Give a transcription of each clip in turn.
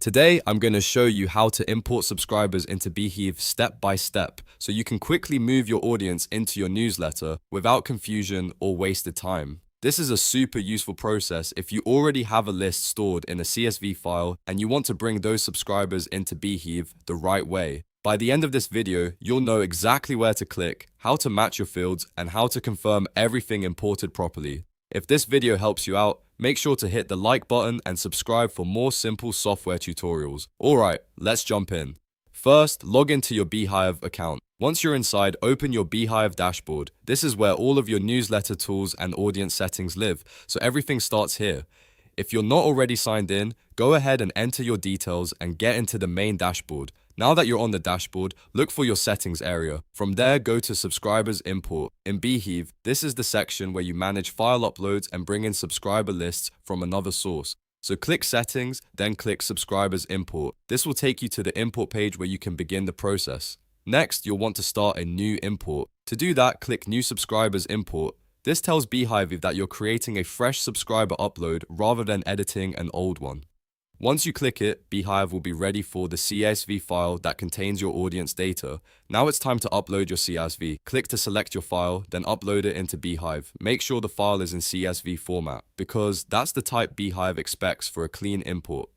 Today, I'm going to show you how to import subscribers into Beehiiv step by step so you can quickly move your audience into your newsletter without confusion or wasted time. This is a super useful process if you already have a list stored in a CSV file and you want to bring those subscribers into Beehiiv the right way. By the end of this video, you'll know exactly where to click, how to match your fields, and how to confirm everything imported properly. If this video helps you out, make sure to hit the like button and subscribe for more simple software tutorials. Alright, let's jump in. First, log into your Beehiiv account. Once you're inside, open your Beehiiv dashboard. This is where all of your newsletter tools and audience settings live, so everything starts here. If you're not already signed in, go ahead and enter your details and get into the main dashboard. Now that you're on the dashboard, look for your settings area. From there, go to Subscribers Import. In Beehiiv, this is the section where you manage file uploads and bring in subscriber lists from another source. So click Settings, then click Subscribers Import. This will take you to the import page where you can begin the process. Next, you'll want to start a new import. To do that, click New Subscribers Import. This tells Beehiiv that you're creating a fresh subscriber upload rather than editing an old one. Once you click it, Beehiiv will be ready for the CSV file that contains your audience data. Now it's time to upload your CSV. Click to select your file, then upload it into Beehiiv. Make sure the file is in CSV format, because that's the type Beehiiv expects for a clean import.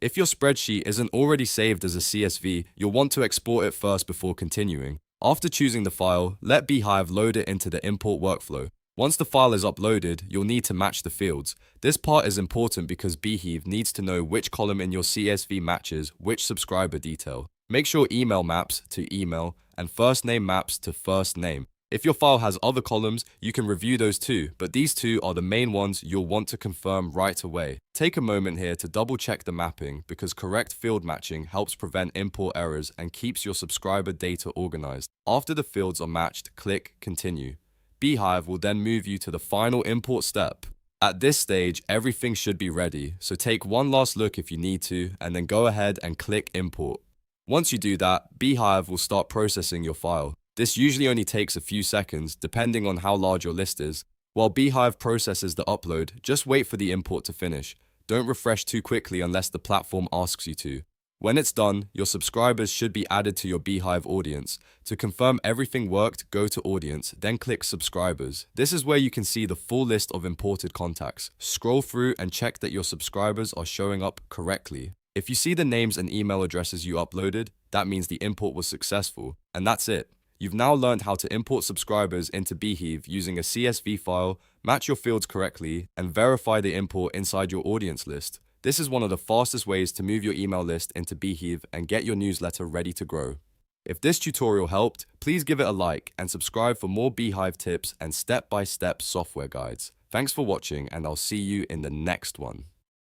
If your spreadsheet isn't already saved as a CSV, you'll want to export it first before continuing. After choosing the file, let Beehiiv load it into the import workflow. Once the file is uploaded, you'll need to match the fields. This part is important because Beehiiv needs to know which column in your CSV matches which subscriber detail. Make sure email maps to email and first name maps to first name. If your file has other columns, you can review those too, but these two are the main ones you'll want to confirm right away. Take a moment here to double check the mapping because correct field matching helps prevent import errors and keeps your subscriber data organized. After the fields are matched, click Continue. Beehiiv will then move you to the final import step. At this stage, everything should be ready, so take one last look if you need to, and then go ahead and click Import. Once you do that, Beehiiv will start processing your file. This usually only takes a few seconds, depending on how large your list is. While Beehiiv processes the upload, just wait for the import to finish. Don't refresh too quickly unless the platform asks you to. When it's done, your subscribers should be added to your Beehiiv audience. To confirm everything worked, go to Audience, then click Subscribers. This is where you can see the full list of imported contacts. Scroll through and check that your subscribers are showing up correctly. If you see the names and email addresses you uploaded, that means the import was successful. And that's it. You've now learned how to import subscribers into Beehiiv using a CSV file, match your fields correctly, and verify the import inside your audience list. This is one of the fastest ways to move your email list into Beehiiv and get your newsletter ready to grow. If this tutorial helped, please give it a like and subscribe for more Beehiiv tips and step-by-step software guides. Thanks for watching, and I'll see you in the next one.